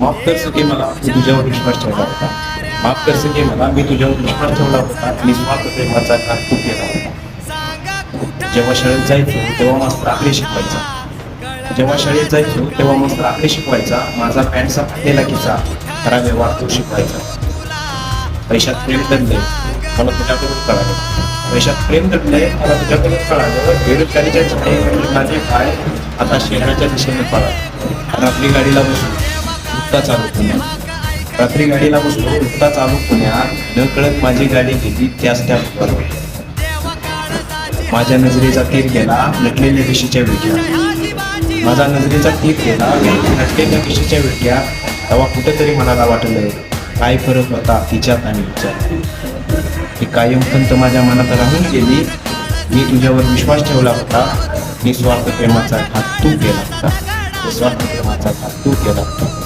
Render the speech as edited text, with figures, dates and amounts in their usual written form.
माफ कर सके मला, मी तुझ्यावर विश्वास ठेवला होता. माफ कर सके मला, मी तुझ्यावर विश्वास ठेवला होता. निस्वार्थ प्रेमाचा घात तू केला होता. जेव्हा शाळेत जायचो तेव्हा मास्तर आकडे शिकवायचा. जेव्हा शाळेत जायचो तेव्हा मास्तर आकडे शिकवायचा. माझा पॅन्टचा फाटलेला खिसा खरा व्यवहार तो शिकवायचा. पैशात प्रेम दडले मला तुझ्याकडून कळालं. पैशात प्रेम दडले मला तुझ्याकडून कळालं. बेरोजगारीच्या छायेवरील माझे पाय आता शहराच्या दिशेने पळा. रात्री गाडीला बसलो उत्ता चालू पुण्यात. रात्री गाडीला बसलो उत्ता चालू पुण्यात. न कळत माझी गाडी गेली त्याच त्या फुटबॉलवर. माझ्या नजरेचा तीर गेला नटलेल्या विशीच्या विट्या. माझा नजरेचा तीर गेला नटलेल्या विशीच्या विट्या. तेव्हा कुठेतरी मनाला वाटलं काय फरक होता तिच्यात आणि हिच्यात. ही कायम खंत माझ्या मनात राहून गेली. मी तुझ्यावर विश्वास ठेवला होता. निस्वार्थ प्रेमाचा घात तू केला होता. निस्वार्थ प्रेमाचा घात तू केला होता.